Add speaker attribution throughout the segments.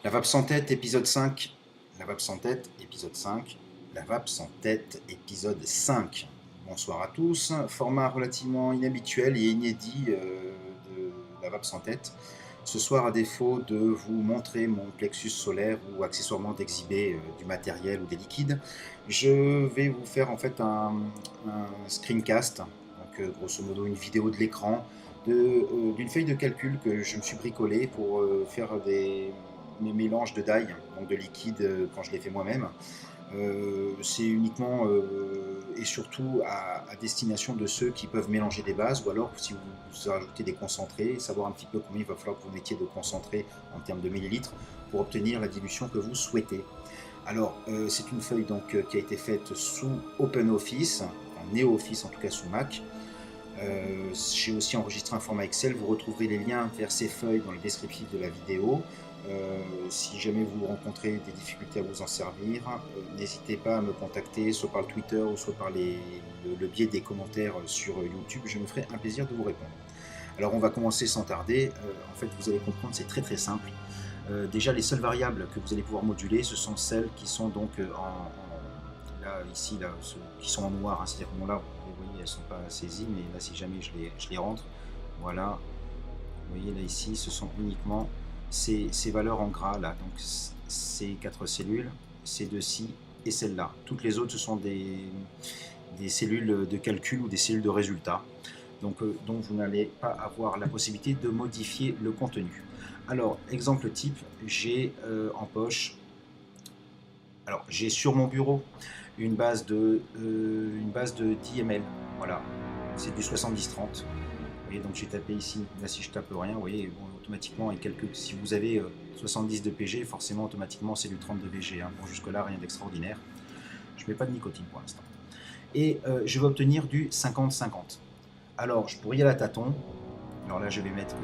Speaker 1: La vape sans tête, épisode 5. La vape sans tête, épisode 5. La vape sans tête, épisode 5. Bonsoir à tous. Format relativement inhabituel et inédit de la vape sans tête. Ce soir, à défaut de vous montrer mon plexus solaire ou accessoirement d'exhiber du matériel ou des liquides, je vais vous faire en fait un screencast, donc grosso modo une vidéo de l'écran d'une feuille de calcul que je me suis bricolée pour faire mes mélanges de dye, donc de liquide quand je les fais moi-même. C'est uniquement et surtout à destination de ceux qui peuvent mélanger des bases, ou alors si vous rajoutez des concentrés, savoir un petit peu combien il va falloir que vous mettiez de concentré en termes de millilitres pour obtenir la dilution que vous souhaitez. Alors, c'est une feuille donc, qui a été faite sous OpenOffice, en NeoOffice en tout cas sous Mac. J'ai aussi enregistré un format Excel, vous retrouverez les liens vers ces feuilles dans le descriptif de la vidéo. Si jamais vous rencontrez des difficultés à vous en servir, n'hésitez pas à me contacter soit par le Twitter ou soit par le biais des commentaires sur YouTube, je me ferai un plaisir de vous répondre. Alors on va commencer sans tarder, en fait vous allez comprendre, c'est très simple. Déjà les seules variables que vous allez pouvoir moduler, ce sont celles qui sont donc là, ici, là, ceux qui sont en noir, hein, c'est-à-dire que bon, là, vous voyez, elles ne sont pas saisies, mais là, si jamais je les rentre, voilà, vous voyez, là, ici, ce sont uniquement ces valeurs en gras, là, donc ces 4 cellules, ces deux-ci et celle-là. Toutes les autres, ce sont des cellules de calcul ou des cellules de résultat, donc vous n'allez pas avoir la possibilité de modifier le contenu. Alors, exemple type, j'ai en poche, alors j'ai sur mon bureau une base de 10 ml, voilà, c'est du 70-30. Vous voyez, donc j'ai tapé ici, là si je tape rien, vous voyez, bon, automatiquement il calcule. Si vous avez 70 de PG, forcément automatiquement c'est du 30 de VG, hein. Bon, jusque là rien d'extraordinaire. Je ne mets pas de nicotine pour l'instant. Et je vais obtenir du 50-50. Alors je pourrais y aller à tâtons. Alors là je vais mettre,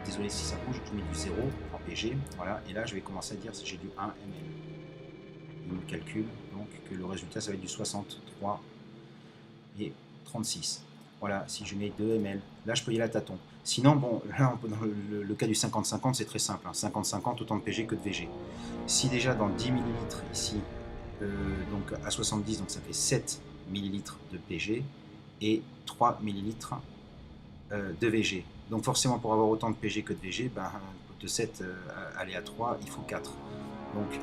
Speaker 1: désolé si ça bouge, je mets du 0 en PG, voilà, et là je vais commencer à dire si j'ai du 1 ml. Il me calcule donc que le résultat ça va être du 63 et 36. Voilà, si je mets 2 ml, là je peux y aller à tâtons. Sinon, bon, là, dans le cas du 50-50, c'est très simple. 50-50, autant de PG que de VG. Si déjà dans 10 ml ici, donc à 70, donc ça fait 7 ml de PG et 3 ml de VG. Donc forcément, pour avoir autant de PG que de VG, ben, de 7 aller à 3, il faut 4. Donc,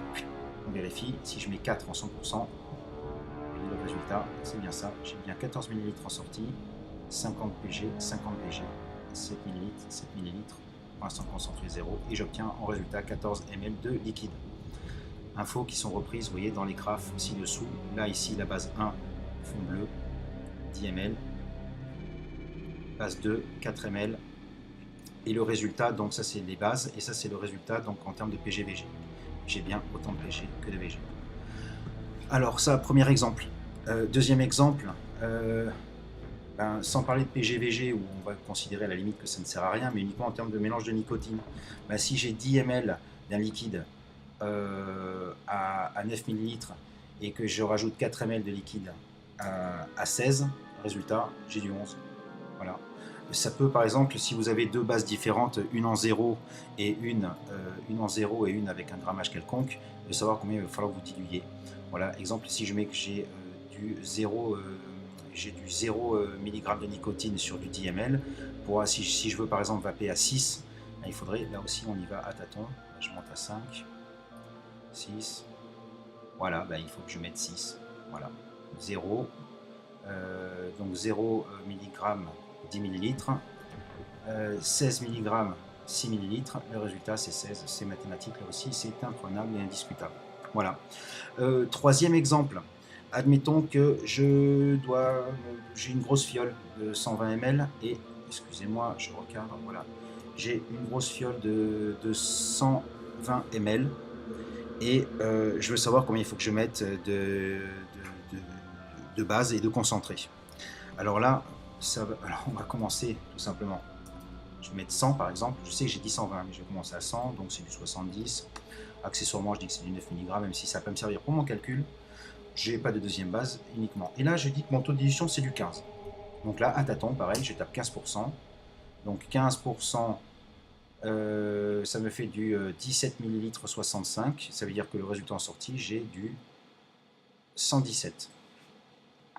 Speaker 1: on vérifie, si je mets 4 en 100%, le résultat, c'est bien ça, j'ai bien 14 ml en sortie, 50 PG, 50 VG, 7 ml, 7 ml, pour l'instant concentré 0, et j'obtiens en résultat 14 ml de liquide. Infos qui sont reprises, vous voyez, dans les graphes ci-dessous. Là, ici, la base 1, fond bleu, 10 ml, base 2, 4 ml, et le résultat, donc ça c'est les bases, et ça c'est le résultat donc en termes de PG-VG. J'ai bien autant de PG que de VG. Alors ça, premier exemple. Deuxième exemple, sans parler de PG-VG, où on va considérer à la limite que ça ne sert à rien, mais uniquement en termes de mélange de nicotine. Si j'ai 10 ml d'un liquide à 9 ml et que je rajoute 4 ml de liquide à 16, résultat, j'ai du 11. Voilà. Ça peut, par exemple, si vous avez deux bases différentes, une en 0 et une en 0 et une avec un grammage quelconque, de savoir combien il va falloir que vous diluiez. Voilà, exemple, si je mets que j'ai du 0 mg de nicotine sur du 10 ml, si je veux par exemple vaper à 6, il faudrait, là aussi on y va à tâtons, je monte à 5, 6, voilà, il faut que je mette 6, voilà, 0, donc 0 mg 10 ml, 16 mg 6 ml, le résultat c'est 16, c'est mathématique là aussi, c'est imprenable et indiscutable. Voilà. Troisième exemple, admettons que j'ai une grosse fiole de 120 ml et, excusez-moi, je recadre, voilà, j'ai une grosse fiole de 120 ml et je veux savoir combien il faut que je mette de base et de concentré. Alors là, on va commencer tout simplement. Je vais mettre 100 par exemple, je sais que j'ai dit 120, mais je vais commencer à 100, donc c'est du 70. Accessoirement, je dis que c'est du 9 mg, même si ça peut me servir pour mon calcul. Je n'ai pas de deuxième base uniquement. Et là, je dis que mon taux de dilution, c'est du 15. Donc là, à tâtons, pareil, je tape 15%. Donc 15% Ça me fait du 17 ml 65. Ça veut dire que le résultat en sortie, j'ai du 117.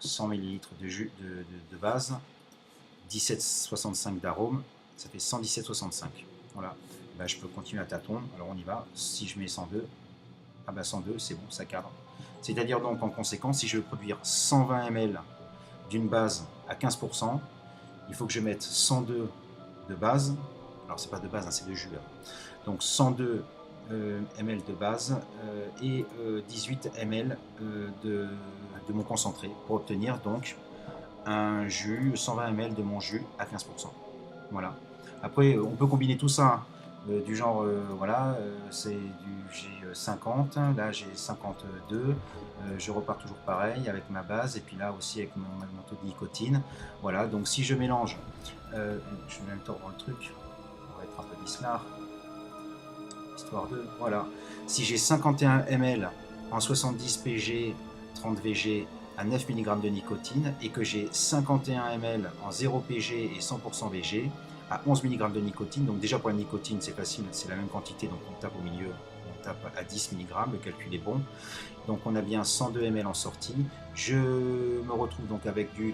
Speaker 1: 100 ml de jus de base, 17,65 d'arôme, ça fait 117,65. Voilà, ben, je peux continuer à tâtons. Alors on y va. Si je mets 102, ah ben 102, c'est bon, ça cadre. C'est-à-dire donc en conséquence, si je veux produire 120 ml d'une base à 15%, il faut que je mette 102 de base. Alors c'est pas de base, hein, c'est de jus. Donc 102 ml de base et 18 ml de mon concentré pour obtenir donc un jus, 120 ml de mon jus à 15%. Voilà. Après, on peut combiner tout ça, du genre, voilà, j'ai 50, là j'ai 52, je repars toujours pareil avec ma base, et puis là aussi avec mon taux de nicotine. Voilà, donc si je mélange, je vais même temps dans le truc, on va être un peu bislard, histoire de, voilà. Si j'ai 51 ml en 70 pg, 30 vg, à 9 mg de nicotine et que j'ai 51 ml en 0 pg et 100% VG à 11 mg de nicotine, donc déjà pour la nicotine c'est facile, c'est la même quantité, donc on tape au milieu, on tape à 10 mg, le calcul est bon. Donc on a bien 102 ml en sortie, je me retrouve donc avec du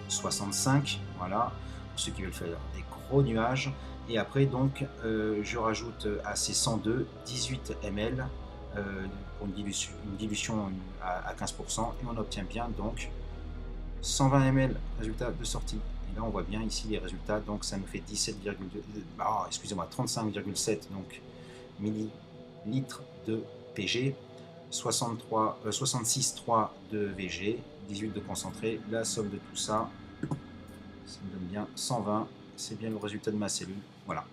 Speaker 1: 35-65, voilà, pour ceux qui veulent faire des gros nuages, et après donc je rajoute à ces 102 18 ml pour une dilution à 15%, et on obtient bien donc 120 ml résultat de sortie. Et là on voit bien ici les résultats, donc ça nous fait 17,2, excusez-moi, 35,7 donc millilitres de PG, 66,3 de VG, 18 de concentré. La somme de tout ça, ça me donne bien 120, c'est bien le résultat de ma cellule. Voilà.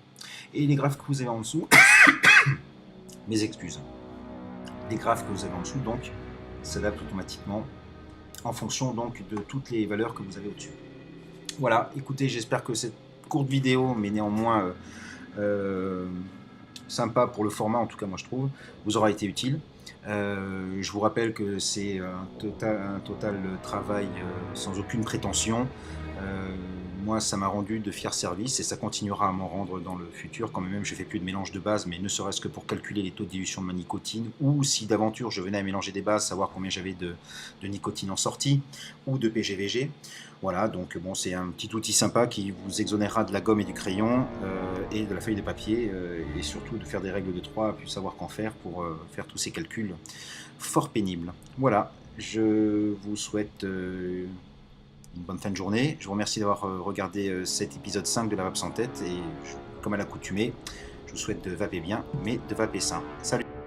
Speaker 1: Et les graphes que vous avez en dessous, mes excuses, les graphes que vous avez en dessous donc s'adaptent automatiquement en fonction donc de toutes les valeurs que vous avez au-dessus. Voilà, écoutez, j'espère que cette courte vidéo, mais néanmoins sympa pour le format, en tout cas moi je trouve, vous aura été utile. Je vous rappelle que c'est un total travail sans aucune prétention. Moi ça m'a rendu de fiers services et ça continuera à m'en rendre dans le futur, quand même je ne fais plus de mélange de base, mais ne serait-ce que pour calculer les taux de dilution de ma nicotine, ou si d'aventure je venais à mélanger des bases, savoir combien j'avais de nicotine en sortie, ou de PGVG. Voilà, donc bon, c'est un petit outil sympa qui vous exonérera de la gomme et du crayon et de la feuille de papier, et surtout de faire des règles de 3, puis savoir qu'en faire pour faire tous ces calculs fort pénibles. Voilà, je vous souhaite une bonne fin de journée. Je vous remercie d'avoir regardé cet épisode 5 de la vape sans tête, et comme à l'accoutumée, je vous souhaite de vaper bien, mais de vaper sain. Salut!